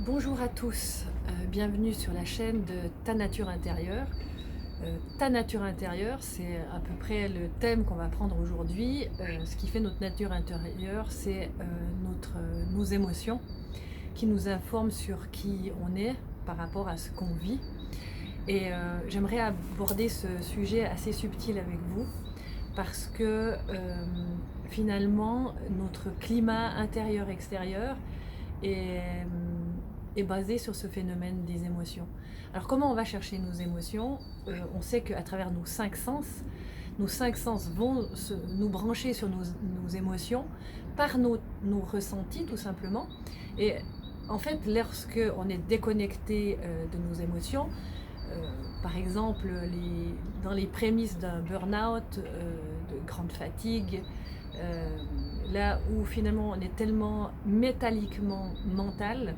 Bonjour à tous, bienvenue sur la chaîne de Ta Nature Intérieure. Ta Nature Intérieure, c'est à peu près le thème qu'on va prendre aujourd'hui. Ce qui fait notre nature intérieure, c'est nos émotions qui nous informent sur qui on est par rapport à ce qu'on vit. Et j'aimerais aborder ce sujet assez subtil avec vous parce que finalement, notre climat intérieur-extérieur est, est basé sur ce phénomène des émotions. Alors comment on va chercher nos émotions? On sait qu'à travers nos cinq sens vont nous brancher sur nos émotions par nos ressentis tout simplement. Et en fait, lorsque on est déconnecté de nos émotions, par exemple dans les prémices d'un burn-out, de grande fatigue, là où finalement on est tellement métalliquement mental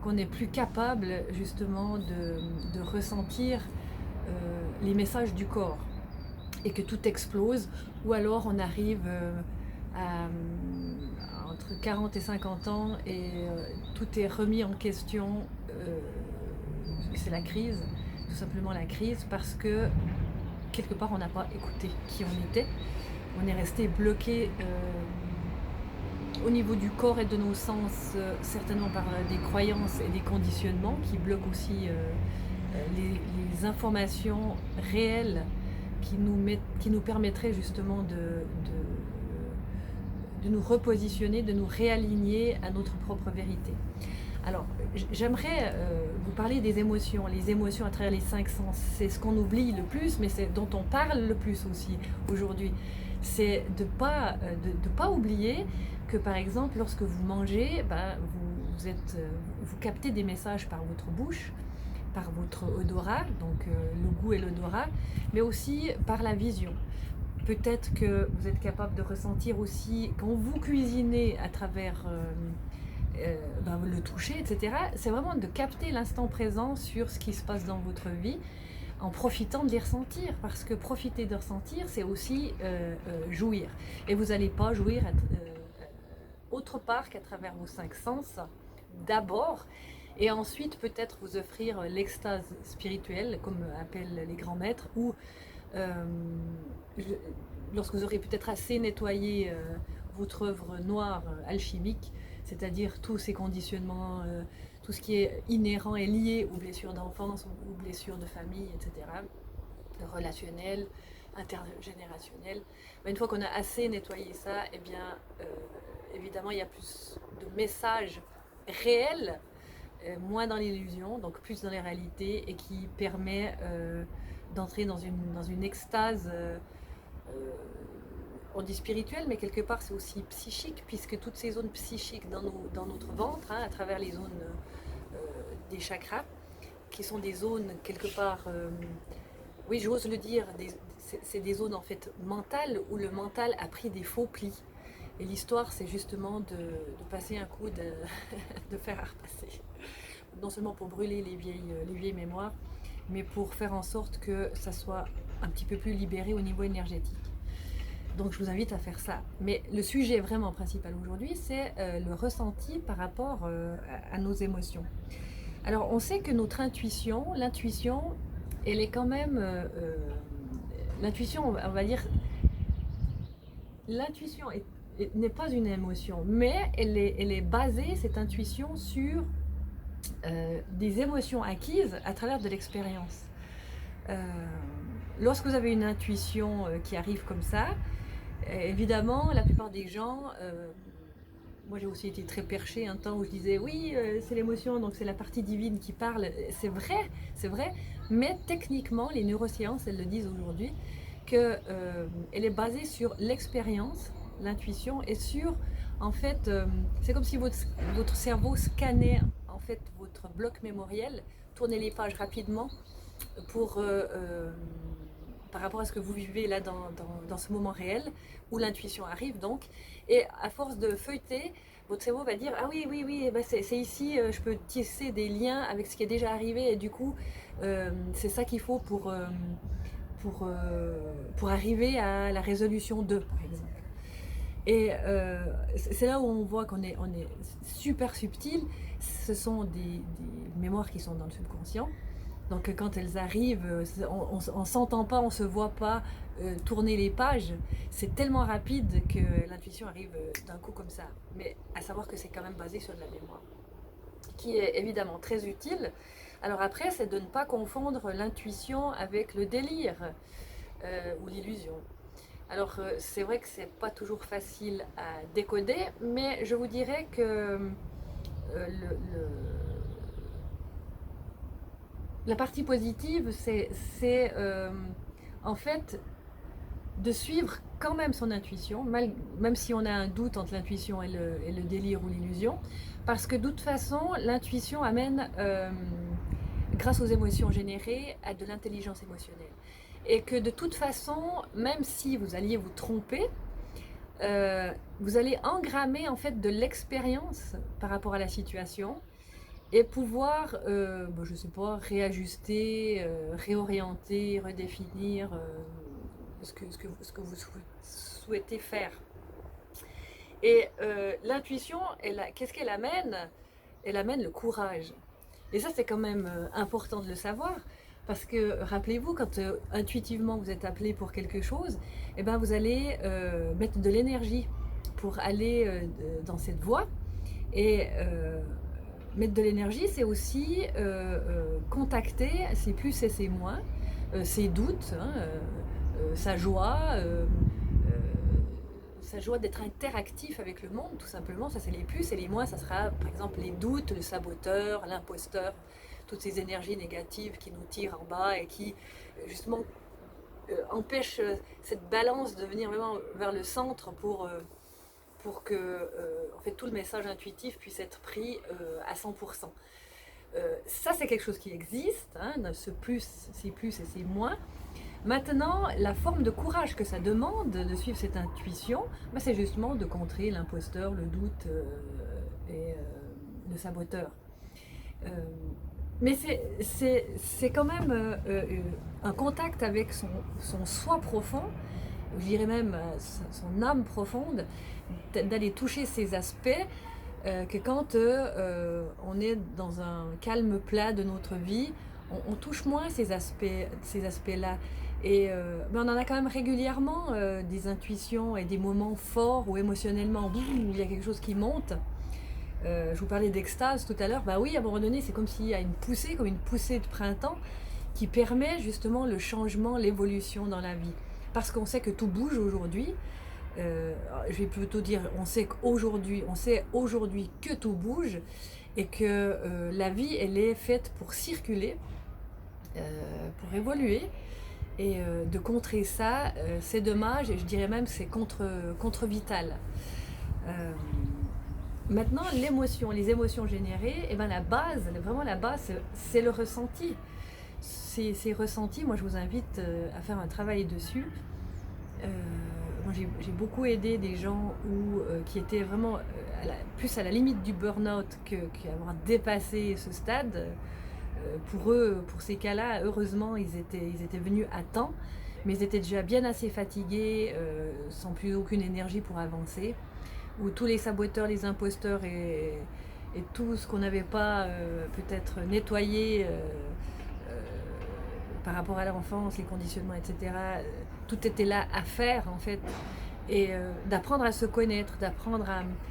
qu'on n'est plus capable justement de ressentir les messages du corps et que tout explose, ou alors on arrive entre 40 et 50 ans et tout est remis en question, c'est la crise, tout simplement la crise, parce que quelque part on n'a pas écouté qui on était, on est resté bloqué au niveau du corps et de nos sens, certainement par des croyances et des conditionnements qui bloquent aussi les informations réelles qui nous permettraient justement de nous repositionner, de nous réaligner à notre propre vérité. Alors, j'aimerais vous parler des émotions. Les émotions à travers les cinq sens, c'est ce qu'on oublie le plus, mais c'est dont on parle le plus aussi aujourd'hui. C'est de pas oublier que, par exemple, lorsque vous mangez, vous captez des messages par votre bouche, par votre odorat, donc le goût et l'odorat, mais aussi par la vision. Peut-être que vous êtes capable de ressentir aussi quand vous cuisinez à travers le toucher, etc. C'est vraiment de capter l'instant présent sur ce qui se passe dans votre vie en profitant de les ressentir, parce que profiter de ressentir, c'est aussi jouir. Et vous n'allez pas jouir autre part qu'à travers vos cinq sens, d'abord, et ensuite peut-être vous offrir l'extase spirituelle, comme appellent les grands maîtres, ou euh, lorsque vous aurez peut-être assez nettoyé votre œuvre noire alchimique, c'est-à-dire tous ces conditionnements, tout ce qui est inhérent et lié aux blessures d'enfance, aux blessures de famille, etc., relationnelles, intergénérationnelles. Mais une fois qu'on a assez nettoyé ça, eh bien, évidemment, il y a plus de messages réels, moins dans l'illusion, donc plus dans les réalités, et qui permet d'entrer dans une extase, on dit spirituelle, mais quelque part c'est aussi psychique, puisque toutes ces zones psychiques dans notre ventre, à travers les zones des chakras, qui sont des zones quelque part, oui j'ose le dire, c'est des zones en fait mentales, où le mental a pris des faux plis. Et l'histoire, c'est justement de passer un coup de fer à repasser. Non seulement pour brûler les vieilles mémoires, mais pour faire en sorte que ça soit un petit peu plus libéré au niveau énergétique. Donc je vous invite à faire ça. Mais le sujet vraiment principal aujourd'hui, c'est le ressenti par rapport à nos émotions. Alors on sait que notre l'intuition, elle est quand même... l'intuition, on va dire, l'intuition n'est pas une émotion, mais elle est basée, cette intuition, sur des émotions acquises à travers de l'expérience. Euh, Lorsque vous avez une intuition qui arrive comme ça, évidemment, la plupart des gens, moi j'ai aussi été très perchée un temps où je disais oui, c'est l'émotion, donc c'est la partie divine qui parle. C'est vrai, mais techniquement, les neurosciences, elles le disent aujourd'hui, qu'elle est basée sur l'expérience, l'intuition, et sur, en fait, c'est comme si votre cerveau scannait en fait votre bloc mémoriel, tournait les pages rapidement pour par rapport à ce que vous vivez là dans ce moment réel où l'intuition arrive donc, et à force de feuilleter, votre cerveau va dire ah oui oui oui, bah c'est ici, je peux tisser des liens avec ce qui est déjà arrivé, et du coup c'est ça qu'il faut pour arriver à la résolution de, par exemple. Et c'est là où on voit on est super subtil. Ce sont des mémoires qui sont dans le subconscient. Donc quand elles arrivent, on s'entend pas, on se voit pas tourner les pages. C'est tellement rapide que l'intuition arrive d'un coup comme ça. Mais à savoir que c'est quand même basé sur de la mémoire, qui est évidemment très utile. Alors après, c'est de ne pas confondre l'intuition avec le délire ou l'illusion. Alors c'est vrai que c'est pas toujours facile à décoder, mais je vous dirais que la partie positive, c'est en fait de suivre quand même son intuition, même si on a un doute entre l'intuition et le délire ou l'illusion, parce que de toute façon, l'intuition amène, grâce aux émotions générées, à de l'intelligence émotionnelle. Et que de toute façon, même si vous alliez vous tromper, vous allez engrammer en fait de l'expérience par rapport à la situation et pouvoir, je sais pas, réajuster, réorienter, redéfinir ce que vous souhaitez faire. Et l'intuition, qu'est-ce qu'elle amène? Elle amène le courage. Et ça, c'est quand même important de le savoir. Parce que rappelez-vous, quand intuitivement vous êtes appelé pour quelque chose, eh ben, vous allez mettre de l'énergie pour aller dans cette voie. Et mettre de l'énergie, c'est aussi contacter ses plus et ses moins, ses doutes, hein, sa joie d'être interactif avec le monde, tout simplement. Ça, c'est les plus, et les moins, ça sera par exemple les doutes, le saboteur, l'imposteur, toutes ces énergies négatives qui nous tirent en bas et qui, justement, empêchent cette balance de venir vraiment vers le centre pour que en fait, tout le message intuitif puisse être pris à 100%. Ça, c'est quelque chose qui existe, hein, ce plus, ces plus et ces moins. Maintenant, la forme de courage que ça demande de suivre cette intuition, bah, c'est justement de contrer l'imposteur, le doute et le saboteur. Euh, mais c'est quand même un contact avec son soi profond, je dirais même son âme profonde, d'aller toucher ces aspects que quand on est dans un calme plat de notre vie, on touche moins ces aspects-là. Et on en a quand même régulièrement des intuitions et des moments forts où émotionnellement, boum, il y a quelque chose qui monte. Je vous parlais d'extase tout à l'heure. Bah oui, à un moment donné, c'est comme s'il y a une poussée, comme une poussée de printemps qui permet justement le changement, l'évolution dans la vie. Parce qu'on sait que tout bouge aujourd'hui. Je vais plutôt dire, on sait aujourd'hui que tout bouge et que la vie, elle est faite pour circuler, pour évoluer. Et de contrer ça, c'est dommage et je dirais même que c'est contre-vital. Euh, Maintenant, l'émotion, les émotions générées, et ben vraiment la base, c'est le ressenti. Ces ressentis, moi je vous invite à faire un travail dessus. Moi j'ai beaucoup aidé des gens qui étaient vraiment plus à la limite du burn-out qu'avoir dépassé ce stade. Pour eux, pour ces cas-là, heureusement, ils étaient venus à temps, mais ils étaient déjà bien assez fatigués, sans plus aucune énergie pour avancer, où tous les saboteurs, les imposteurs et tout ce qu'on n'avait pas peut-être nettoyé par rapport à l'enfance, les conditionnements, etc., tout était là à faire en fait. Et d'apprendre à se connaître, d'apprendre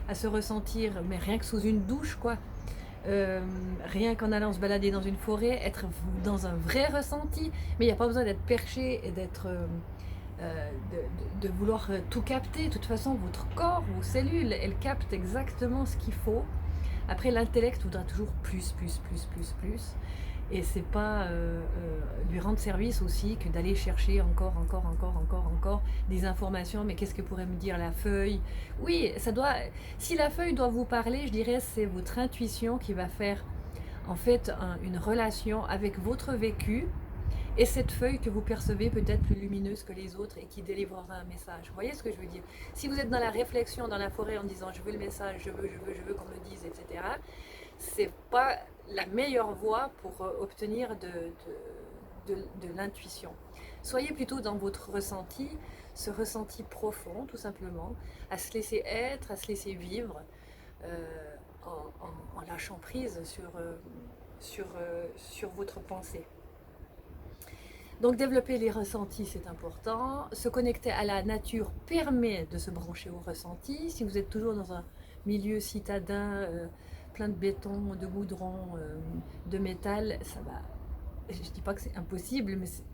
à se ressentir, mais rien que sous une douche, quoi. Rien qu'en allant se balader dans une forêt, être dans un vrai ressenti, mais il n'y a pas besoin d'être perché et d'être de vouloir tout capter. De toute façon, votre corps, vos cellules, elles captent exactement ce qu'il faut. Après, l'intellect voudra toujours plus. Et c'est pas lui rendre service aussi que d'aller chercher encore des informations. Mais qu'est-ce que pourrait me dire la feuille? Oui, si la feuille doit vous parler, je dirais c'est votre intuition qui va faire en fait une relation avec votre vécu et cette feuille que vous percevez peut-être plus lumineuse que les autres et qui délivrera un message. Vous voyez ce que je veux dire? Si vous êtes dans la réflexion, dans la forêt en disant je veux le message, je veux qu'on me dise, etc., c'est pas la meilleure voie pour obtenir de l'intuition. Soyez plutôt dans votre ressenti, ce ressenti profond, tout simplement, à se laisser être, à se laisser vivre, en lâchant prise sur votre pensée. Donc développer les ressentis, c'est important. Se connecter à la nature permet de se brancher aux ressentis. Si vous êtes toujours dans un milieu citadin, plein de béton, de goudron, de métal, ça va. Je ne dis pas que c'est impossible, mais c'est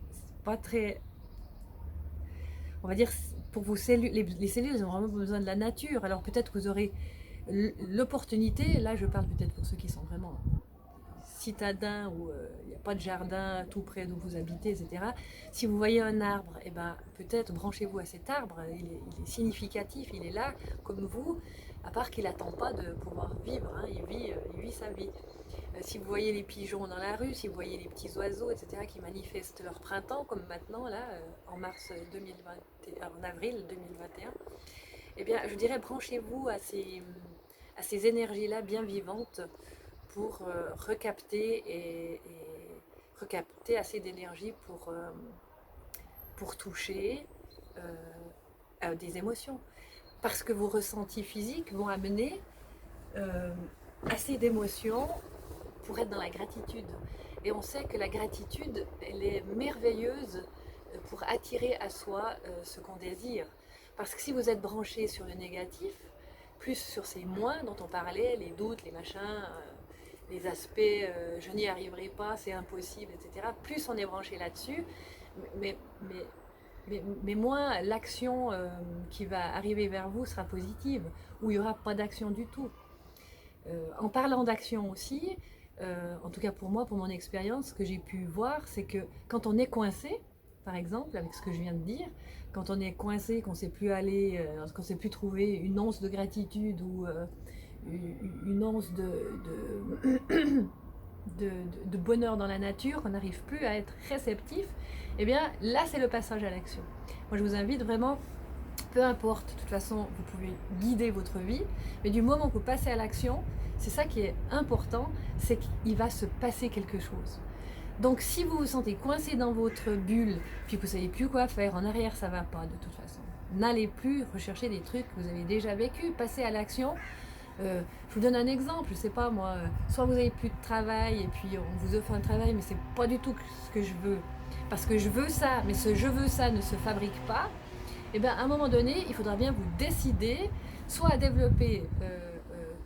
pas très. On va dire, pour vos cellules, les cellules, elles ont vraiment besoin de la nature. Alors peut-être que vous aurez l'opportunité, là je parle peut-être pour ceux qui sont vraiment citadins où il n'y a pas de jardin tout près d'où vous habitez, etc. Si vous voyez un arbre, eh ben, peut-être branchez-vous à cet arbre, il est significatif, il est là comme vous, à part qu'il n'attend pas de pouvoir vivre, hein, il vit sa vie. Si vous voyez les pigeons dans la rue, si vous voyez les petits oiseaux, etc., qui manifestent leur printemps, comme maintenant, là, en mars 2021, en avril 2021, eh bien, je dirais branchez-vous à ces énergies-là bien vivantes pour recapter et recapter assez d'énergie pour toucher des émotions. Parce que vos ressentis physiques vont amener assez d'émotions pour être dans la gratitude. Et on sait que la gratitude, elle est merveilleuse pour attirer à soi ce qu'on désire. Parce que si vous êtes branché sur le négatif, plus sur ces moins dont on parlait, les doutes, les machins, les aspects je n'y arriverai pas, c'est impossible, etc. Plus on est branché là-dessus, mais moins l'action qui va arriver vers vous sera positive, ou il n'y aura pas d'action du tout. En parlant d'action aussi, en tout cas pour moi, pour mon expérience, ce que j'ai pu voir, c'est que quand on est coincé, par exemple, avec ce que je viens de dire, quand on est coincé, qu'on ne sait plus aller, qu'on ne sait plus trouver une once de gratitude ou une once de bonheur dans la nature, qu'on n'arrive plus à être réceptif, eh bien là c'est le passage à l'action. Moi je vous invite vraiment, peu importe, de toute façon vous pouvez guider votre vie, mais du moment que vous passez à l'action, c'est ça qui est important, c'est qu'il va se passer quelque chose. Donc si vous vous sentez coincé dans votre bulle, puis que vous ne savez plus quoi faire, en arrière ça ne va pas de toute façon. N'allez plus rechercher des trucs que vous avez déjà vécu, passez à l'action. Je vous donne un exemple, je sais pas moi, soit vous avez plus de travail et puis on vous offre un travail mais c'est pas du tout ce que je veux, parce que je veux ça, mais ce je veux ça ne se fabrique pas, et bien à un moment donné il faudra bien vous décider soit à développer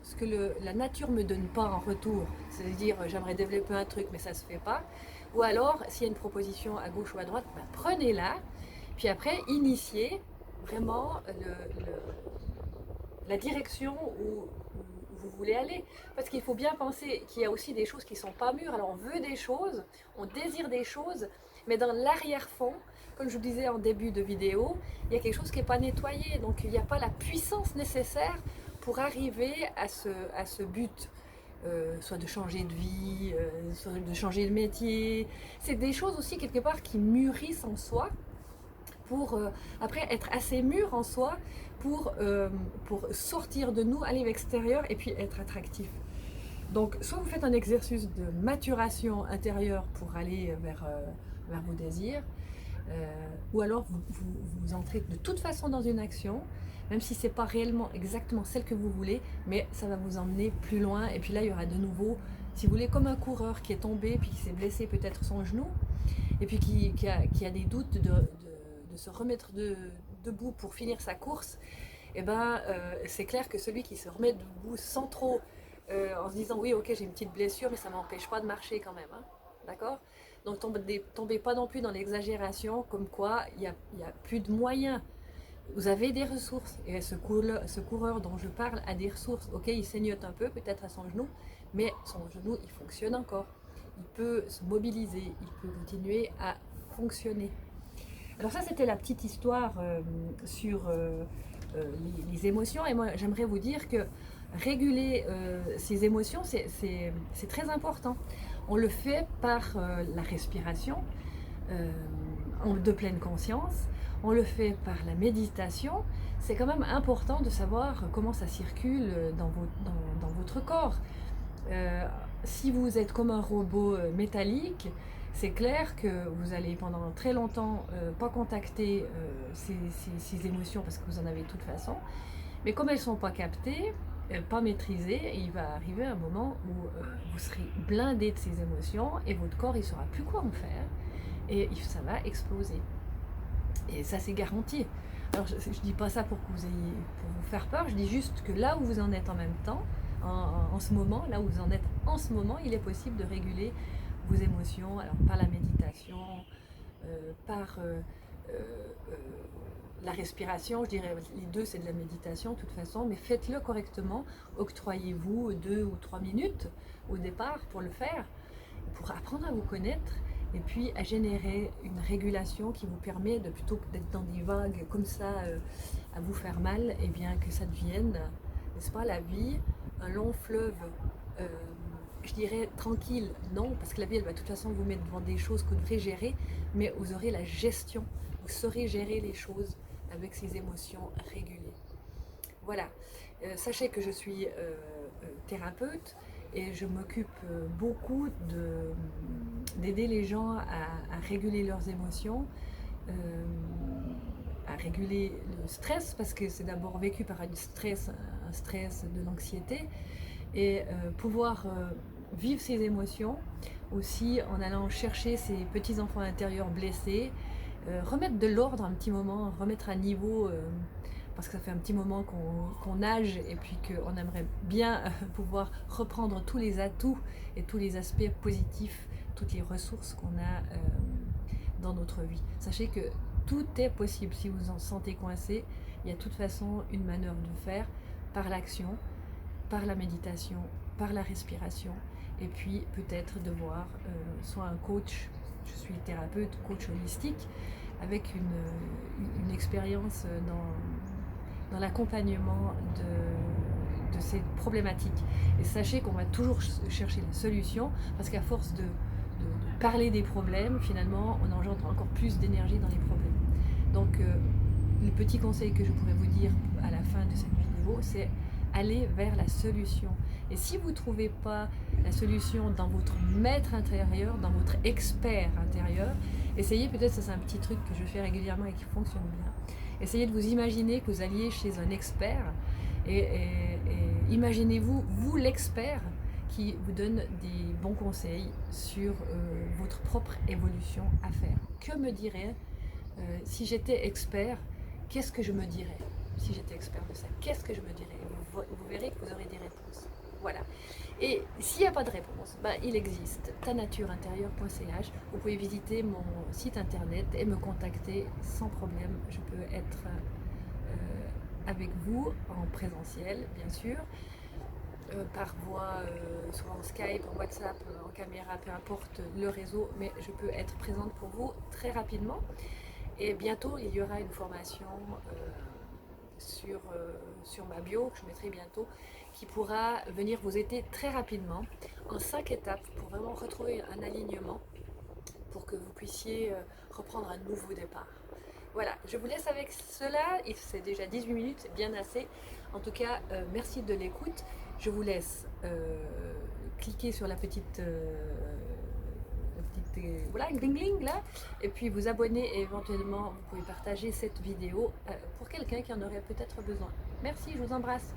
ce que la nature me donne pas en retour, c'est-à-dire j'aimerais développer un truc mais ça se fait pas, ou alors s'il y a une proposition à gauche ou à droite, ben, prenez-la, puis après initiez vraiment la direction où vous voulez aller. Parce qu'il faut bien penser qu'il y a aussi des choses qui ne sont pas mûres. Alors on veut des choses, on désire des choses, mais dans l'arrière-fond, comme je vous disais en début de vidéo, il y a quelque chose qui n'est pas nettoyé. Donc il n'y a pas la puissance nécessaire pour arriver à ce but. Soit de changer de vie, soit de changer de métier. C'est des choses aussi quelque part qui mûrissent en soi pour après être assez mûr en soi pour sortir de nous, aller à l'extérieur et puis être attractif. Donc soit vous faites un exercice de maturation intérieure pour aller vers vos désirs, ou alors vous entrez de toute façon dans une action, même si c'est pas réellement exactement celle que vous voulez, mais ça va vous emmener plus loin, et puis là il y aura de nouveau, si vous voulez, comme un coureur qui est tombé, puis qui s'est blessé peut-être son genou, et puis qui a des doutes de se remettre debout pour finir sa course, et ben c'est clair que celui qui se remet debout sans trop, en se disant oui ok j'ai une petite blessure mais ça m'empêche pas de marcher quand même, hein, d'accord? Donc tombez pas non plus dans l'exagération comme quoi il y a plus de moyens. Vous avez des ressources, et ce coureur dont je parle a des ressources. Ok, il saignote un peu peut-être à son genou, mais son genou il fonctionne encore, il peut se mobiliser, il peut continuer à fonctionner. Alors ça c'était la petite histoire sur les émotions, et moi j'aimerais vous dire que réguler ces émotions c'est très important. On le fait par la respiration de pleine conscience, on le fait par la méditation. C'est quand même important de savoir comment ça circule dans votre corps. Si vous êtes comme un robot métallique, c'est clair que vous allez pendant très longtemps pas contacter ces émotions parce que vous en avez de toute façon. Mais comme elles ne sont pas captées, pas maîtrisées, il va arriver un moment où vous serez blindé de ces émotions et votre corps il ne saura plus quoi en faire et ça va exploser. Et ça c'est garanti. Alors je ne dis pas ça pour que pour vous faire peur, je dis juste que là où vous en êtes en même temps, en ce moment, là où vous en êtes en ce moment, il est possible de réguler vos émotions, alors par la méditation, par la respiration, je dirais les deux c'est de la méditation de toute façon, mais faites-le correctement, octroyez-vous 2 ou 3 minutes au départ pour le faire, pour apprendre à vous connaître et puis à générer une régulation qui vous permet de, plutôt que d'être dans des vagues comme ça à vous faire mal, et bien que ça devienne, n'est-ce pas, la vie, un long fleuve, je dirais tranquille, non, parce que la vie elle va de toute façon vous mettre devant des choses que vous devrez gérer, mais vous aurez la gestion, vous saurez gérer les choses avec ces émotions régulées. Voilà, sachez que je suis thérapeute et je m'occupe beaucoup d'aider les gens à réguler leurs émotions, à réguler le stress, parce que c'est d'abord vécu par un stress de l'anxiété, et pouvoir vivre ces émotions aussi en allant chercher ces petits enfants intérieurs blessés, remettre de l'ordre un petit moment, remettre à niveau, parce que ça fait un petit moment qu'on nage et puis qu'on aimerait bien pouvoir reprendre tous les atouts et tous les aspects positifs, toutes les ressources qu'on a dans notre vie. Sachez que tout est possible. Si vous en sentez coincé, il y a de toute façon une manœuvre de faire par l'action, par la méditation, par la respiration, et puis peut-être de voir soit un coach, je suis thérapeute, coach holistique, avec une expérience dans l'accompagnement de ces problématiques. Et sachez qu'on va toujours chercher la solution, parce qu'à force de parler des problèmes, finalement, on engendre encore plus d'énergie dans les problèmes. Donc, le petit conseil que je pourrais vous dire à la fin de cette vidéo, c'est aller vers la solution. Et si vous ne trouvez pas la solution dans votre maître intérieur, dans votre expert intérieur, essayez, peut-être ça c'est un petit truc que je fais régulièrement et qui fonctionne bien, essayez de vous imaginer que vous alliez chez un expert et imaginez-vous, vous l'expert, qui vous donne des bons conseils sur votre propre évolution à faire. Que me dirais si j'étais expert, qu'est-ce que je me dirais? Si j'étais expert de ça, qu'est-ce que je me dirais? Vous verrez que vous aurez des réponses. Voilà. Et s'il n'y a pas de réponse, ben, il existe tanatureintérieure.ch. Vous pouvez visiter mon site internet et me contacter sans problème. Je peux être avec vous en présentiel, bien sûr, par voie, soit en Skype, en WhatsApp, en caméra, peu importe le réseau, mais je peux être présente pour vous très rapidement. Et bientôt, il y aura une formation sur ma bio, que je mettrai bientôt, qui pourra venir vous aider très rapidement, en 5 étapes, pour vraiment retrouver un alignement, pour que vous puissiez reprendre un nouveau départ. Voilà, je vous laisse avec cela, c'est déjà 18 minutes, c'est bien assez. En tout cas, merci de l'écoute. Je vous laisse cliquer sur la petite... voilà, gling là, et puis vous abonner et éventuellement vous pouvez partager cette vidéo pour quelqu'un qui en aurait peut-être besoin. Merci, je vous embrasse.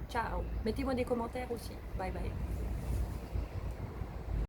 Ciao. Mettez-moi des commentaires aussi. Bye bye.